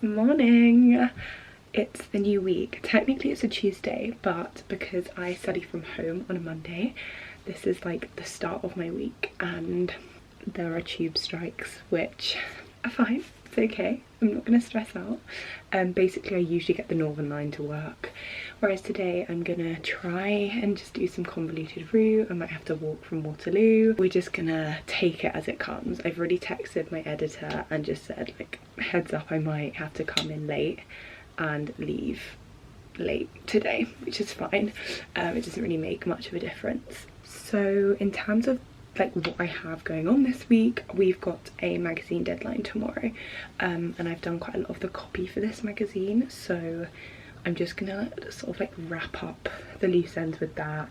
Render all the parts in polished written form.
Morning. It's the new week. Technically it's a Tuesday, but because I study from home on a Monday, this is like the start of my week, and there are tube strikes, which are fine. It's okay. I'm not gonna stress out. Basically I usually get the Northern Line to work, whereas today I'm gonna try and just do some convoluted route. I might have to walk from Waterloo. We're just gonna take it as it comes. I've already texted my editor and just said, like, heads up, I might have to come in late and leave late today, which is fine. It doesn't really make much of a difference. So in terms of like what I have going on this week, we've got a magazine deadline tomorrow, and I've done quite a lot of the copy for this magazine, so I'm just gonna sort of like wrap up the loose ends with that.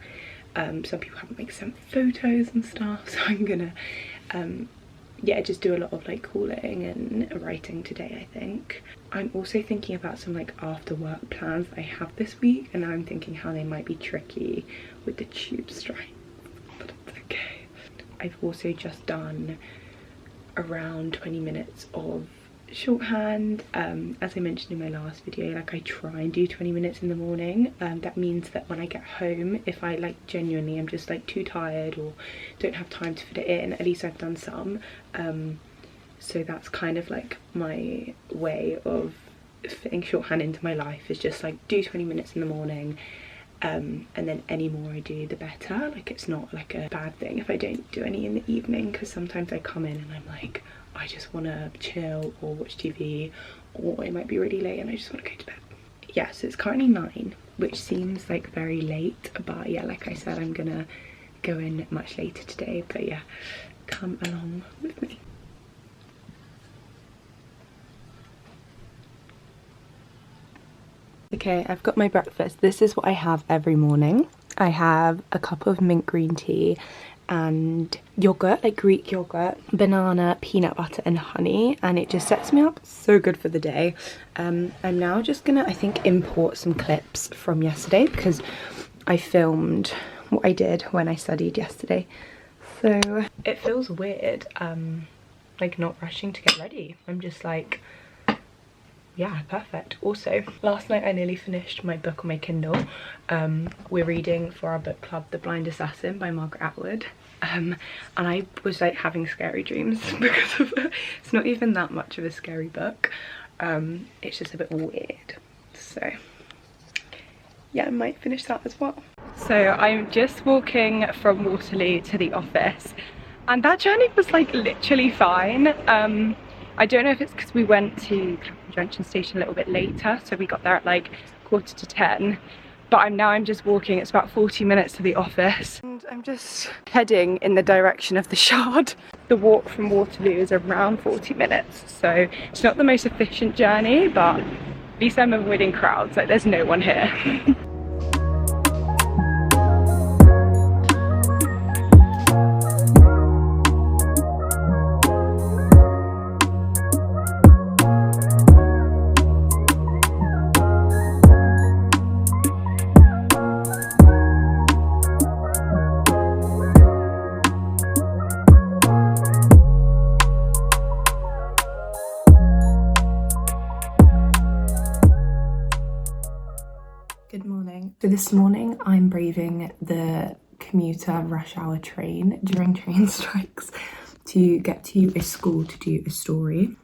Some people haven't like sent photos and stuff, so I'm gonna yeah, just do a lot of like calling and writing today, I think. I'm also thinking about some like after work plans I have this week, and I'm thinking how they might be tricky with the tube strike, but it's okay. I've also just done around 20 minutes of shorthand. As I mentioned in my last video, like I try and do 20 minutes in the morning. That means that when I get home, if I like genuinely am just like too tired or don't have time to fit it in, at least I've done some. So that's kind of like my way of fitting shorthand into my life, is just like do 20 minutes in the morning, and then any more I do the better. Like it's not like a bad thing if I don't do any in the evening, because sometimes I come in and I'm like, I just want to chill or watch TV, or it might be really late and I just want to go to bed. Yeah, so it's currently 9, which seems like very late, but yeah, like I said, I'm gonna go in much later today. But yeah, come along with me. Okay, I've got my breakfast. This is what I have every morning. I have a cup of mint green tea and yogurt, like Greek yogurt, banana, peanut butter and honey, and it just sets me up so good for the day. I'm now just gonna, I think, import some clips from yesterday, because I filmed what I did when I studied yesterday. So it feels weird, like not rushing to get ready. I'm just like, yeah, perfect. Also, last night I nearly finished my book on my Kindle. We're reading for our book club The Blind Assassin by Margaret Atwood, and I was like having scary dreams because of it. It's not even that much of a scary book, it's just a bit weird. So yeah, I might finish that as well. So I'm just walking from Waterloo to the office, and that journey was like literally fine. I don't know if it's because we went to Clapham Junction station a little bit later, so we got there at like 10:15, but I'm just walking. It's about 40 minutes to the office, and I'm just heading in the direction of the Shard. The walk from Waterloo is around 40 minutes, so it's not the most efficient journey, but at least I'm avoiding crowds. Like there's no one here. Good morning. So this morning I'm braving the commuter rush hour train during train strikes to get to a school to do a story.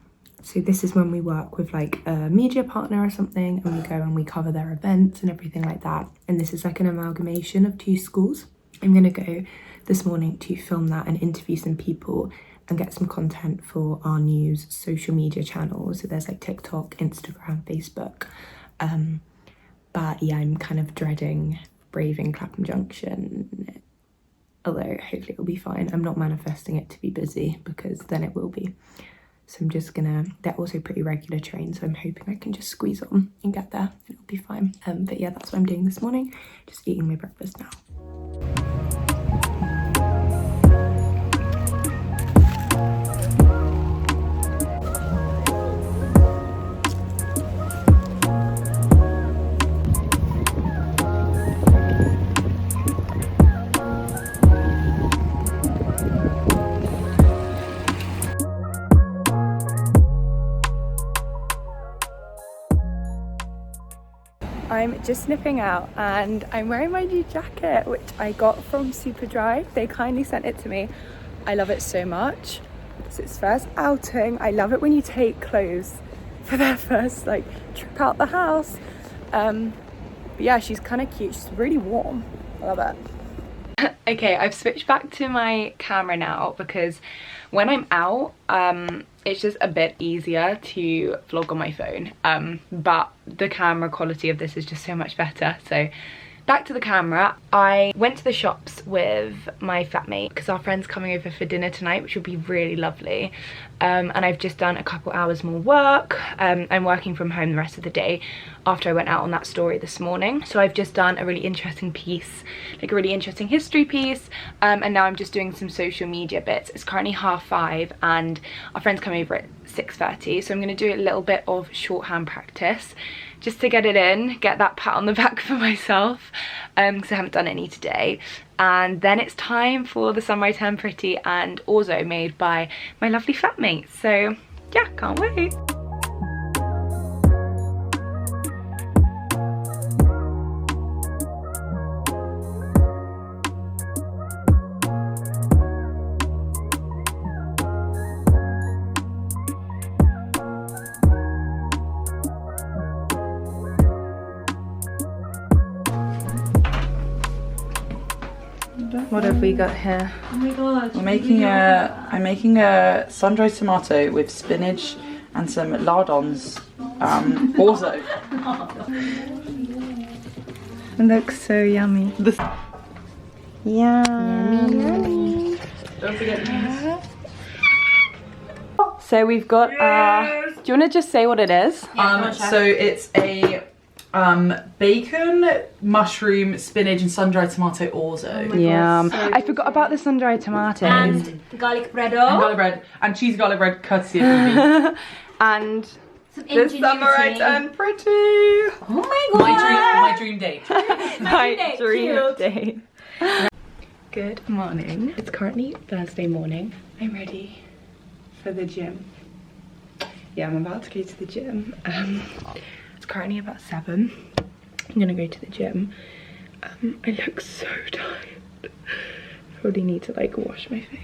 So this is when we work with like a media partner or something, and we go and we cover their events and everything like that. And this is like an amalgamation of 2 schools. I'm gonna go this morning to film that and interview some people and get some content for our news social media channels. So there's like TikTok, Instagram, Facebook. But yeah, I'm kind of dreading braving Clapham Junction, although hopefully it'll be fine. I'm not manifesting it to be busy, because then it will be. So I'm just gonna, they're also pretty regular trains, so I'm hoping I can just squeeze on and get there and it'll be fine. But yeah, that's what I'm doing this morning, just eating my breakfast now. I'm just nipping out and I'm wearing my new jacket, which I got from Superdry. They kindly sent it to me. I love it so much. It's its first outing. I love it when you take clothes for their first like trip out the house. But yeah, she's kind of cute. She's really warm. I love it. Okay, I've switched back to my camera now because when I'm out, it's just a bit easier to vlog on my phone. But the camera quality of this is just so much better. So back to the camera. I went to the shops with my flatmate because our friend's coming over for dinner tonight, which will be really lovely. And I've just done a couple hours more work. I'm working from home the rest of the day after I went out on that story this morning. So I've just done a really interesting piece, like a really interesting history piece. And now I'm just doing some social media bits. It's currently 5:30 and our friend's coming over at 6:30. So I'm going to do a little bit of shorthand practice just to get it in, get that pat on the back for myself, because I haven't done any today. And then it's time for the Sunrise Turn Pretty and orzo made by my lovely flatmate. So yeah, can't wait. What have we got here? Oh my god. I'm making a sun-dried tomato with spinach and some lardons. Orzo. It looks so yummy. Yummy. Don't forget these. So we've got Yes. do you want to just say what it is? So it's a bacon, mushroom, spinach and sun-dried tomato orzo. Yeah, I forgot about the sun-dried tomatoes. And garlic bread. And garlic bread and cheese garlic bread courtesy of Evie. And Some the ingenuity. Sunrise Turn Pretty. Oh my god. My dream date. My dream Cute. date. Good morning. It's currently Thursday morning. I'm ready for the gym. Yeah, I'm about to go to the gym. It's currently about 7. I'm gonna go to the gym. I look so tired. Probably need to like wash my face.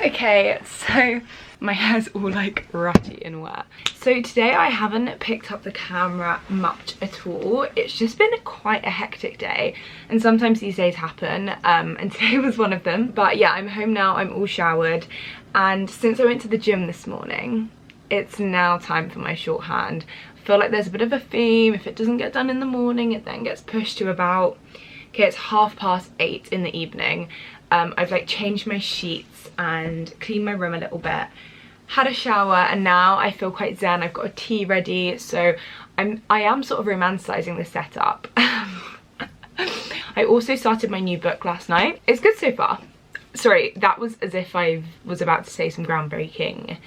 Okay, so my hair's all like rutty and wet. So today I haven't picked up the camera much at all. It's just been quite a hectic day and sometimes these days happen, and today was one of them. But yeah, I'm home now, I'm all showered, and since I went to the gym this morning, it's now time for my shorthand. I feel like there's a bit of a theme. If it doesn't get done in the morning, it then gets pushed to about, okay, it's 8:30 in the evening. I've like changed my sheets and cleaned my room a little bit, had a shower, and now I feel quite zen. I've got a tea ready, so I am sort of romanticizing this setup. I also started my new book last night. It's good so far. Sorry, that was as if I was about to say some groundbreaking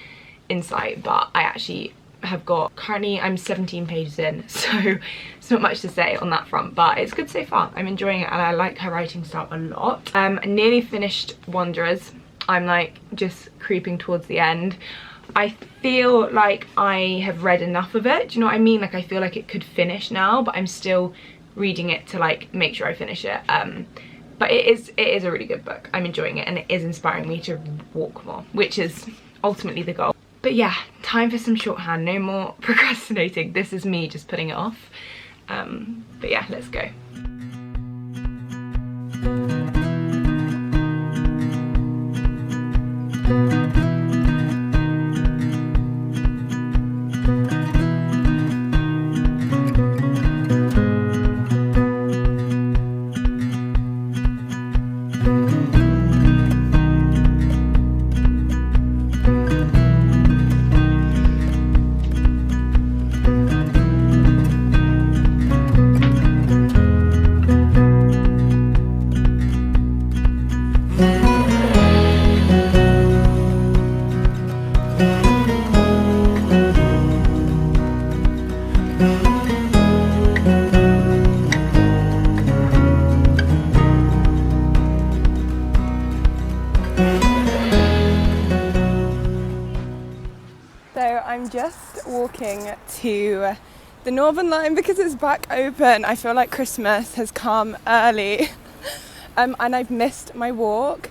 insight, but I actually have got, currently I'm 17 pages in, so it's not much to say on that front, but it's good so far. I'm enjoying it and I like her writing style a lot. I nearly finished Wanderers. I'm like just creeping towards the end. I feel like I have read enough of it, do you know what I mean? Like I feel like it could finish now, but I'm still reading it to like make sure I finish it. But it is a really good book. I'm enjoying it and it is inspiring me to walk more, which is ultimately the goal. But yeah, time for some shorthand, no more procrastinating. This is me just putting it off. But yeah, let's go. just walking to the Northern Line because it's back open. I feel like Christmas has come early and I've missed my walk.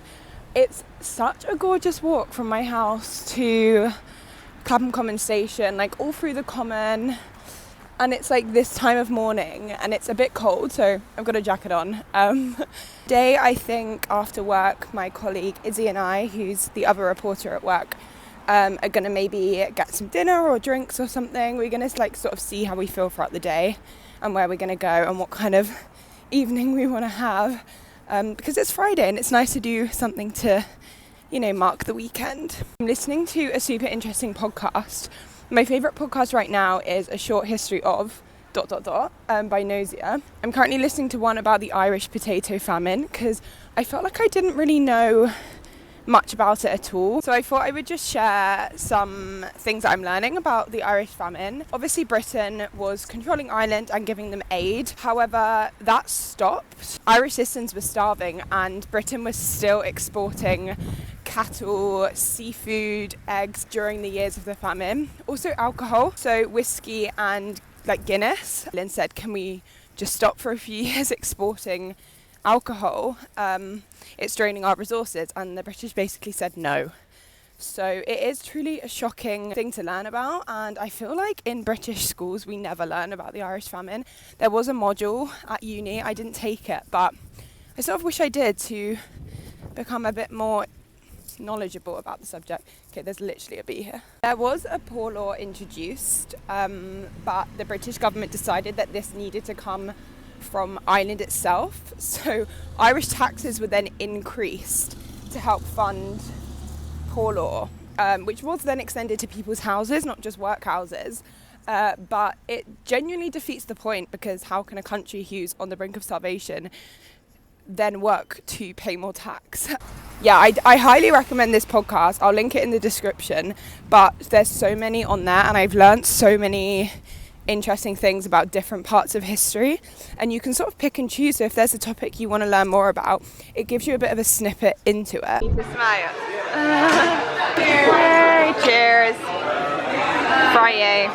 It's such a gorgeous walk from my house to Clapham Common Station, like all through the Common, and it's like this time of morning and it's a bit cold, so I've got a jacket on. Today, I think after work, my colleague Izzy and I, who's the other reporter at work, are going to maybe get some dinner or drinks or something. We're going to like sort of see how we feel throughout the day and where we're going to go and what kind of evening we want to have, because it's Friday and it's nice to do something to, you know, mark the weekend. I'm listening to a super interesting podcast. My favourite podcast right now is A Short History of ... by Nosia. I'm currently listening to one about the Irish potato famine because I felt like I didn't really know much about it at all. So I thought I would just share some things that I'm learning about the Irish famine. Obviously Britain was controlling Ireland and giving them aid. However, that stopped. Irish citizens were starving and Britain was still exporting cattle, seafood, eggs during the years of the famine. Also alcohol, so whiskey and like Guinness. Flynn said, can we just stop for a few years exporting alcohol? It's draining our resources, and the British basically said no. So it is truly a shocking thing to learn about, and I feel like in British schools we never learn about the Irish famine. There was a module at uni, I didn't take it, but I sort of wish I did to become a bit more knowledgeable about the subject. Okay, there's literally a bee here. There was a poor law introduced, but the British government decided that this needed to come from Ireland itself. So Irish taxes were then increased to help fund poor law, which was then extended to people's houses, not just workhouses. But it genuinely defeats the point, because how can a country who's on the brink of starvation then work to pay more tax? Yeah, I highly recommend this podcast. I'll link it in the description, but there's so many on there and I've learned so many interesting things about different parts of history, and you can sort of pick and choose. So if there's a topic you want to learn more about, it gives you a bit of a snippet into it. Smile. Cheers. Friday.